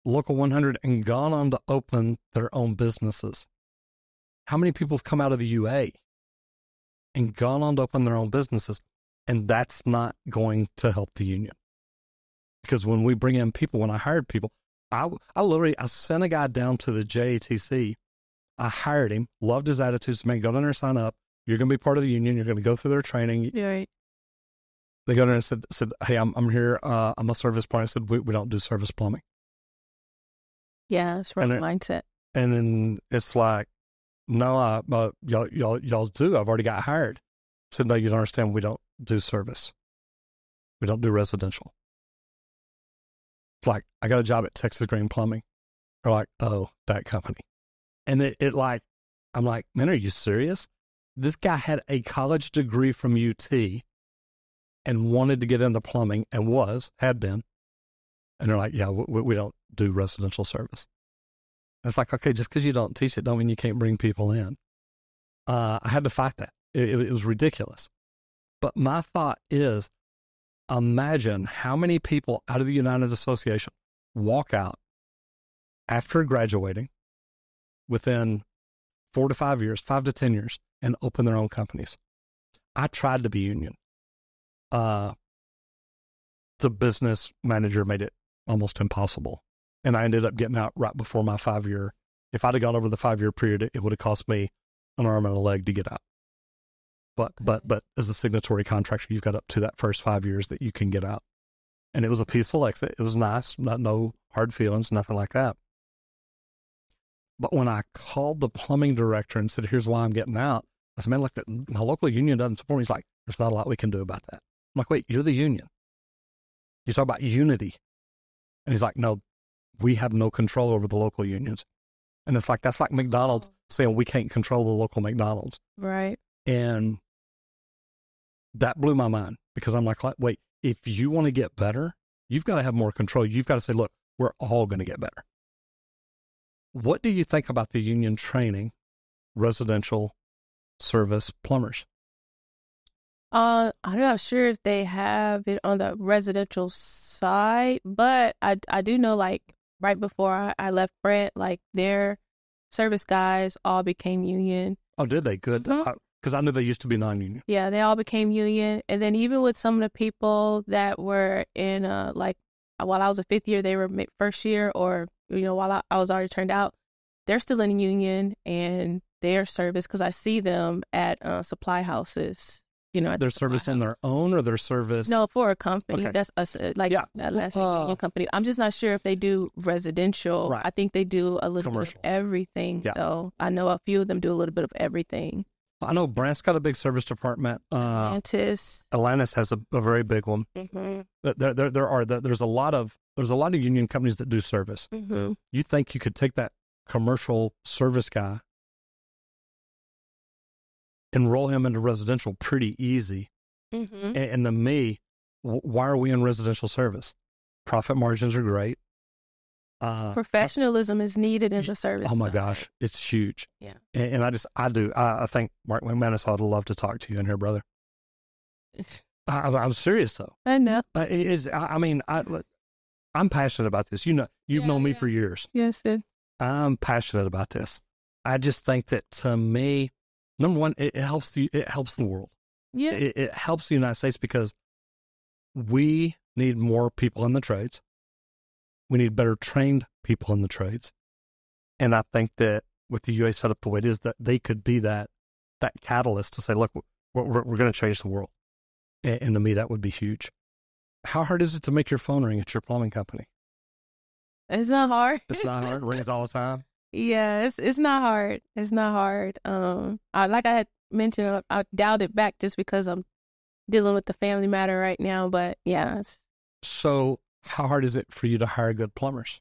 Local 100 and gone on to open their own businesses. How many people have come out of the UA and gone on to open their own businesses? And that's not going to help the union. Because when we bring in people, when I hired people, I sent a guy down to the JATC. I hired him, loved his attitudes, man, go down there and sign up. You're going to be part of the union. You're going to go through their training. Right. They go there and said, hey, I'm here. I'm a service plumber. I said, we don't do service plumbing. Yeah, it's wrong mindset. And then it's like, no, y'all do. I've already got hired. I said, no, you don't understand. We don't do service. We don't do residential. It's like, I got a job at Texas Green Plumbing. They're like, oh, that company. And I'm like, man, are you serious? This guy had a college degree from UT and wanted to get into plumbing and had been. And they're like, yeah, we don't do residential service. And it's like, okay, just because you don't teach it don't mean you can't bring people in. I had to fight that. It was ridiculous. But my thought is, imagine how many people out of the United Association walk out after graduating within 4 to 5 years, 5 to 10 years, and open their own companies. I tried to be union. The business manager made it almost impossible. And I ended up getting out right before my 5-year. If I'd have gone over the 5-year period, it would have cost me an arm and a leg to get out. But as a signatory contractor, you've got up to that first 5 years that you can get out. And it was a peaceful exit. It was nice, no hard feelings, nothing like that. But when I called the plumbing director and said, here's why I'm getting out, I said, man, look, my local union doesn't support me. He's like, there's not a lot we can do about that. I'm like, wait, you're the union. You talk about unity. And he's like, no, we have no control over the local unions. And it's like, that's like McDonald's saying we can't control the local McDonald's. Right. And that blew my mind because I'm like, wait, if you want to get better, you've got to have more control. You've got to say, look, we're all going to get better. What do you think about the union training residential service plumbers? I'm not sure if they have it on the residential side, but I do know, like, right before I left Brandt, like, their service guys all became union. Oh, did they? Good. Because I knew they used to be non-union. Yeah, they all became union. And then even with some of the people that were in, like, while I was a 5th year, they were first year, or, while I was already turned out, they're still in union and their service, because I see them at supply houses. Their service in their own, or their service? No, for a company. Okay. That's us, that's a company. I'm just not sure if they do residential. Right. I think they do a little Commercial. bit of everything. Yeah. So I know a few of them do a little bit of everything. I know Brandt's got a big service department. Apprentice. Atlantis has a very big one. Mm-hmm. There's a lot of union companies that do service. Mm-hmm. You think you could take that commercial service guy, enroll him into residential pretty easy. Mm-hmm. And to me, why are we in residential service? Profit margins are great. Professionalism is needed in the service. Oh my gosh, it's huge. Yeah. And I think Mark McManus ought to love to talk to you in here, brother. I'm serious though. I know. I'm passionate about this. You've known me for years. Yes, sir. I'm passionate about this. I just think that, to me, number one, it helps the world. Yeah. It helps the United States because we need more people in the trades. We need better trained people in the trades. And I think that with the UA set up the way it is, that they could be that catalyst to say, look, we're going to change the world. And to me, that would be huge. How hard is it to make your phone ring at your plumbing company? It's not hard. It's not hard. It rings all the time. Yeah, it's not hard. It's not hard. Like I had mentioned, I dialed it back just because I'm dealing with the family matter right now. But yeah. So how hard is it for you to hire good plumbers?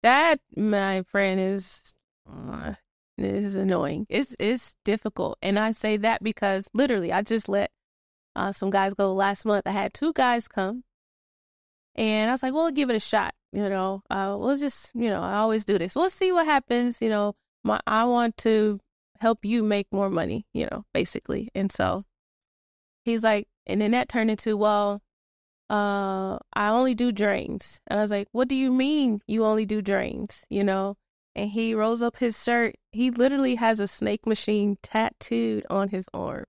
That, my friend, is annoying. It's difficult. And I say that because literally I just let some guys go last month. I had 2 guys come. And I was like, well, give it a shot. We'll just, I always do this. We'll see what happens. I want to help you make more money, basically. And so he's like, and then that turned into, well, I only do drains. And I was like, what do you mean you only do drains? And he rolls up his shirt. He literally has a snake machine tattooed on his arm.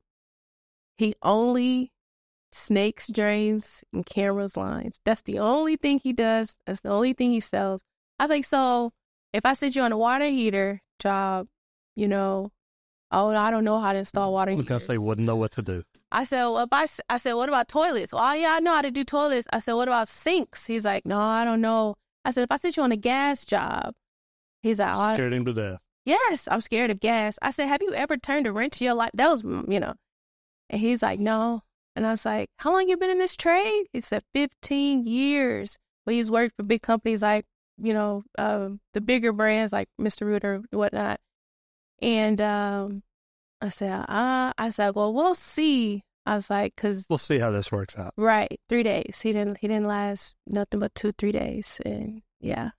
He only snakes, drains, and cameras lines. That's the only thing he does. That's the only thing he sells. I was like, so if I sent you on a water heater job, Oh, I don't know how to install water I was heaters. going to say, wouldn't know what to do. I said, well, I said, what about toilets? Well, yeah, I know how to do toilets. I said, what about sinks? He's like, no, I don't know. I said, if I sent you on a gas job, he's like, oh, Scared him to death. yes, I'm scared of gas. I said, have you ever turned a wrench in your life? That was, and he's like, no. And I was like, how long you been in this trade? He said, 15 years. But he's worked for big companies like, the bigger brands like Mr. Root or whatnot. And I said, well, we'll see. I was like, because we'll see how this works out. Right, 3 days. He didn't last nothing but 2-3 days, and yeah,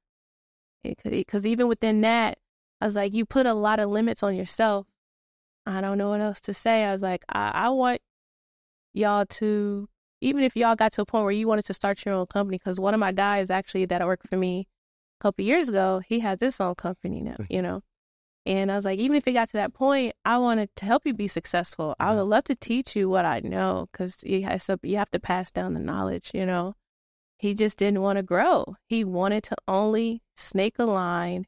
because even within that, I was like, you put a lot of limits on yourself. I don't know what else to say. I was like, I want y'all to, even if y'all got to a point where you wanted to start your own company, because one of my guys actually that worked for me a couple years ago, he has his own company now, And I was like, even if it got to that point, I wanted to help you be successful. I would love to teach you what I know, because you have to pass down the knowledge, He just didn't want to grow. He wanted to only snake a line.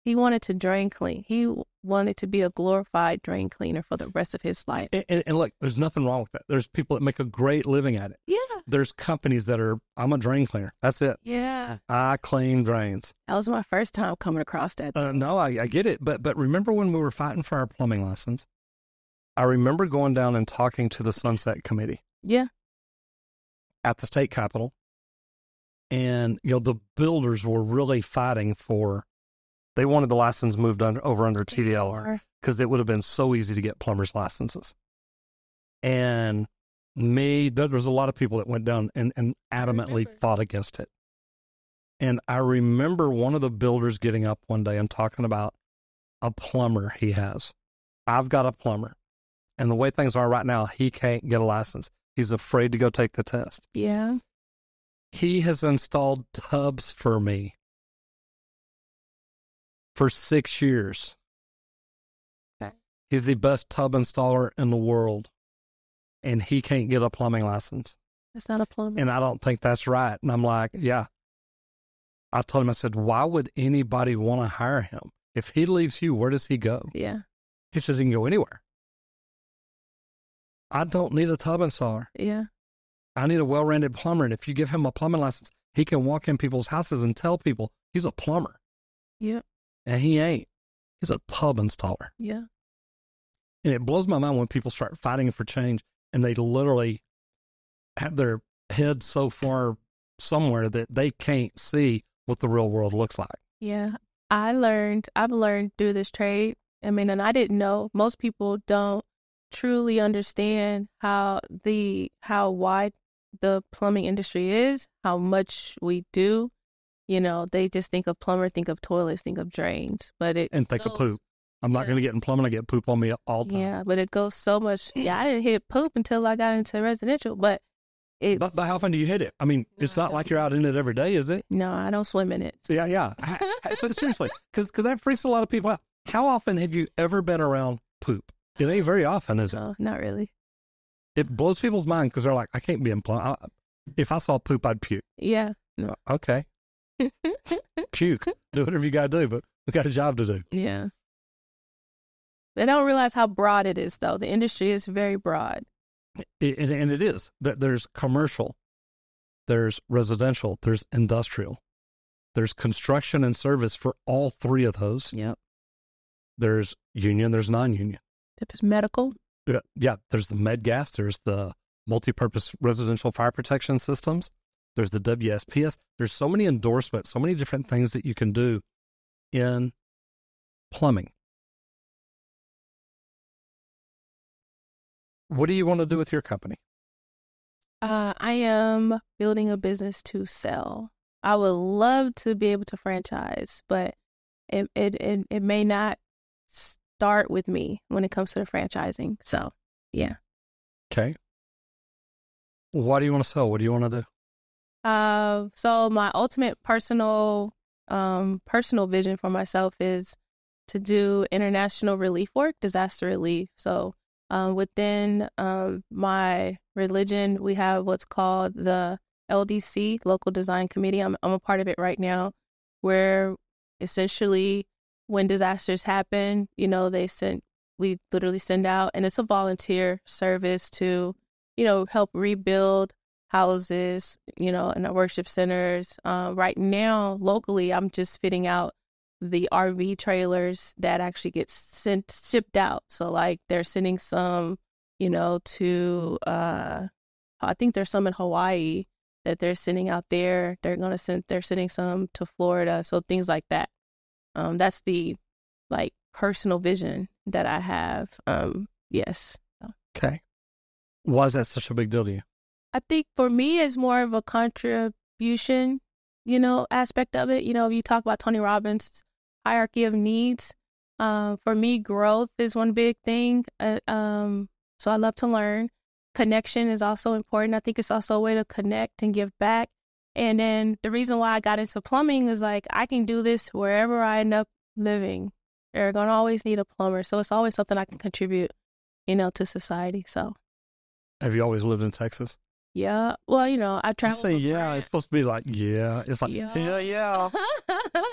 He wanted to drain clean. He wanted to be a glorified drain cleaner for the rest of his life. And look, there's nothing wrong with that. There's people that make a great living at it. Yeah. There's companies that I'm a drain cleaner. That's it. Yeah. I clean drains. That was my first time coming across that. No, I get it. But remember when we were fighting for our plumbing license? I remember going down and talking to the Sunset Committee. Yeah. At the state capitol. And, the builders were really fighting they wanted the license moved over under TDLR because it would have been so easy to get plumbers' licenses. And there was a lot of people that went down and adamantly fought against it. And I remember one of the builders getting up one day and talking about a plumber he has. I've got a plumber. And the way things are right now, he can't get a license. He's afraid to go take the test. Yeah. He has installed tubs for me for 6 years. Okay. He's the best tub installer in the world, and he can't get a plumbing license. That's not a plumber. And I don't think that's right. And I'm like, yeah. I told him, I said, why would anybody want to hire him? If he leaves you, where does he go? Yeah. He says he can go anywhere. I don't need a tub installer. Yeah. I need a well-rounded plumber. And if you give him a plumbing license, he can walk in people's houses and tell people he's a plumber. Yep. And he ain't. He's a tub installer. Yeah. And it blows my mind when people start fighting for change and they literally have their head so far somewhere that they can't see what the real world looks like. Yeah. I've learned through this trade. I mean, and I didn't know, most people don't truly understand how wide the plumbing industry is, how much we do. They just think of plumber, think of toilets, think of drains, and think of poop. I'm not going to get in plumbing. I get poop on me all the time. Yeah, but it goes so much. Yeah, I didn't hit poop until I got into residential, but But how often do you hit it? I mean, it's not like you're out in it every day, is it? No, I don't swim in it. Yeah. So seriously, because that freaks a lot of people out. How often have you ever been around poop? It ain't very often, is it? No, not really. It blows people's mind because they're like, I can't be in plumbing. If I saw poop, I'd puke. Yeah. No. Okay. Puke. Do whatever you got to do, but we got a job to do. Yeah. They don't realize how broad it is, though. The industry is very broad. And it is. There's commercial, there's residential, there's industrial, there's construction and service for all three of those. Yep. There's union, there's non-union. There's medical. Yeah, there's the med gas, there's the multi-purpose residential fire protection systems, there's the WSPS. There's so many endorsements, so many different things that you can do in plumbing. What do you want to do with your company? I am building a business to sell. I would love to be able to franchise, but it may not start with me when it comes to the franchising. So, yeah. Okay. What do you want to sell? What do you want to do? So my ultimate personal vision for myself is to do international relief work, disaster relief. So, within my religion, we have what's called the LDC, Local Design Committee. I'm a part of it right now, where essentially when disasters happen, we literally send out, and it's a volunteer service to, help rebuild houses, in our worship centers. Right now, locally, I'm just fitting out the RV trailers that actually get shipped out. So like they're sending some, to, I think there's some in Hawaii that they're sending out there. They're sending some to Florida. So things like that. That's the like personal vision that I have. Yes. Okay. Why is that such a big deal to you? I think for me, it's more of a contribution, aspect of it. If you talk about Tony Robbins' hierarchy of needs, for me, growth is one big thing. So I love to learn. Connection is also important. I think it's also a way to connect and give back. And then the reason why I got into plumbing is like I can do this wherever I end up living. They're going to always need a plumber. So it's always something I can contribute, to society. So. Have you always lived in Texas? Yeah. Well, I travel. You say yeah. Brandt. It's supposed to be like, yeah. It's like, yeah.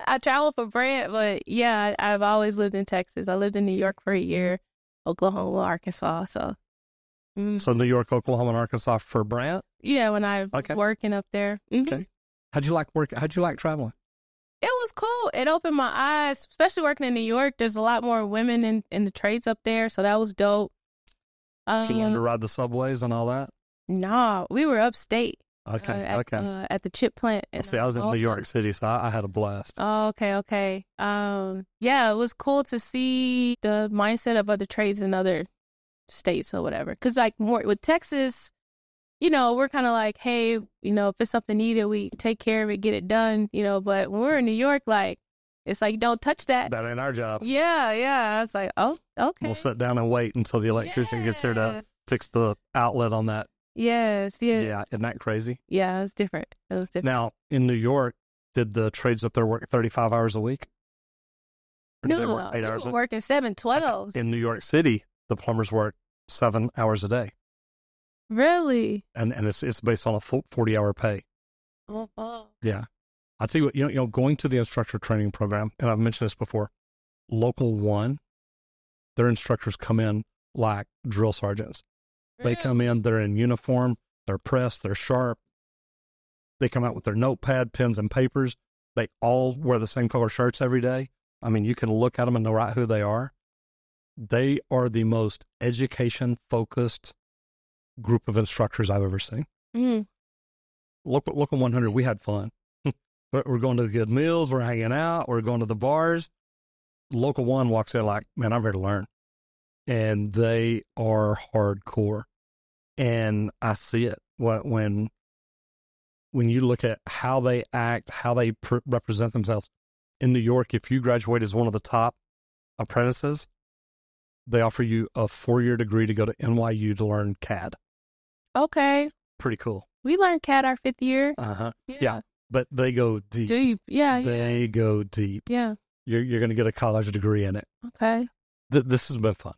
I travel for Brandt, but yeah, I've always lived in Texas. I lived in New York for a year, Oklahoma, Arkansas. So New York, Oklahoma, and Arkansas for Brandt? Yeah, when I was working up there. Mm-hmm. Okay. How'd you like traveling? It was cool. It opened my eyes, especially working in New York. There's a lot more women in the trades up there, so that was dope. Did you learn to ride the subways and all that? No, we were upstate. Okay, at the chip plant. See, I was in New York City, so I had a blast. Oh, okay. Yeah, it was cool to see the mindset of other trades in other states or whatever. Because like more with Texas, we're kind of like, hey, if it's something needed, we take care of it, get it done, But when we're in New York, like, it's like, don't touch that. That ain't our job. Yeah. I was like, oh, okay. We'll sit down and wait until the electrician gets here to fix the outlet on that. Yes. Yeah, isn't that crazy? Yeah, it was different. Now, in New York, did the trades up there work 35 hours a week? Or no, they were working 7/12s. In New York City, the plumbers work 7 hours a day. Really? And it's based on a 40-hour pay. Oh. Yeah. I'll tell you what, going to the instructor training program, and I've mentioned this before, Local 1, their instructors come in like drill sergeants. Really? They come in, they're in uniform, they're pressed, they're sharp. They come out with their notepad, pens, and papers. They all wear the same color shirts every day. I mean, you can look at them and know right who they are. They are the most education-focused group of instructors I've ever seen. Mm-hmm. Local 100, we had fun. We're going to the good meals, we're hanging out, we're going to the bars. Local 1 walks in like, man, I'm here to learn. And they are hardcore. And I see it when you look at how they act, how they represent themselves. In New York, if you graduate as one of the top apprentices, they offer you a 4-year degree to go to NYU to learn CAD. Okay. Pretty cool. We learned CAD our 5th year. Uh-huh. Yeah. But they go deep. Yeah. They go deep. Yeah. You're going to get a college degree in it. Okay. This has been fun.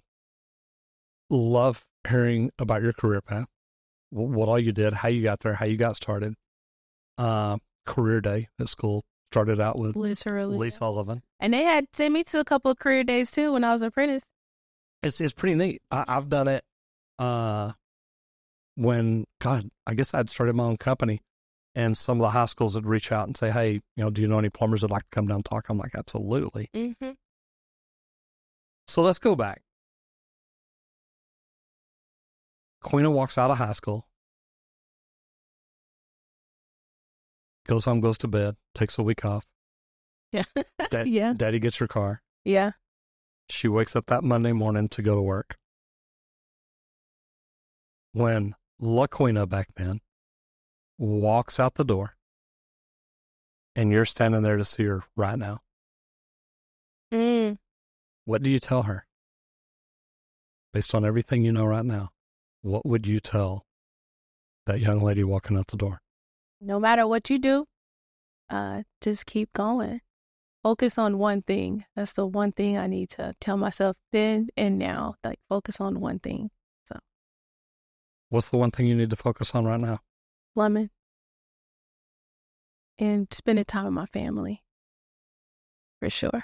Love hearing about your career path, what all you did, how you got there, how you got started. Career day at school started out with Lee Sullivan. And they had sent me to a couple of career days too when I was an apprentice. It's pretty neat. I've done it when, I guess I'd started my own company. And some of the high schools would reach out and say, hey, do you know any plumbers that'd like to come down and talk? I'm like, absolutely. Mm-hmm. So let's go back. Queena walks out of high school, goes home, goes to bed, takes a week off. Yeah. Yeah. Daddy gets her car. Yeah. She wakes up that Monday morning to go to work. When La Queena back then walks out the door, and you're standing there to see her right now. What do you tell her? Based on everything you know right now, what would you tell that young lady walking out the door? No matter what you do, just keep going. Focus on one thing. That's the one thing I need to tell myself then and now. Like, focus on one thing. So, what's the one thing you need to focus on right now? Plumbing. And spending time with my family. For sure.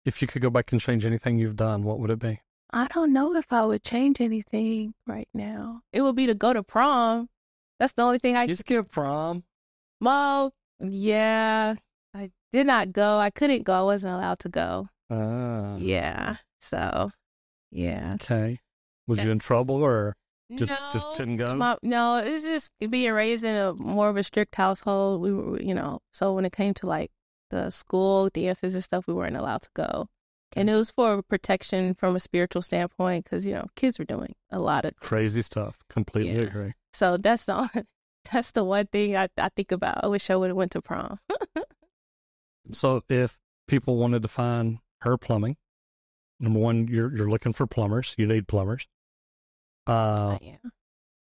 If you could go back and change anything you've done, what would it be? I don't know if I would change anything right now. It would be to go to prom. That's the only thing I... You skip prom? Well, yeah. I did not go. I couldn't go. I wasn't allowed to go. Yeah. So, yeah. Okay. Was you in trouble or just couldn't go? No, it's just being raised in a more of a strict household. We were, so when it came to like the school dances and stuff, we weren't allowed to go. Okay. And it was for protection from a spiritual standpoint because, kids were doing a lot of crazy stuff. Completely agree. So that's the one thing I think about. I wish I would have went to prom. So if people wanted to find Her Plumbing, number one, you're looking for plumbers. You need plumbers. Yeah.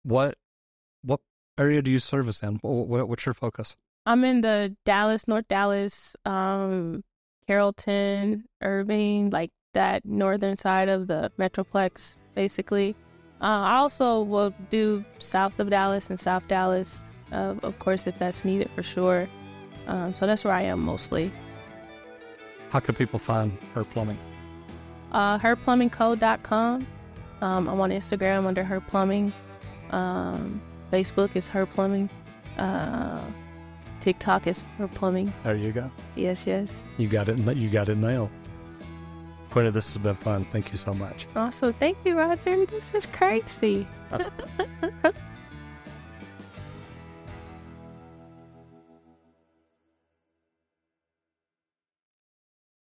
What area do you service in? What's your focus? I'm in the North Dallas, Carrollton, Irving, like that northern side of the Metroplex, basically. I also will do south of Dallas and South Dallas, of course, if that's needed for sure. So that's where I am mostly. How can people find Her Plumbing? herplumbingco.com. I'm on Instagram under Her Plumbing. Facebook is Her Plumbing. TikTok is Her Plumbing. There you go. Yes. You got it nailed. Queena, this has been fun. Thank you so much. Also, thank you, Roger. This is crazy.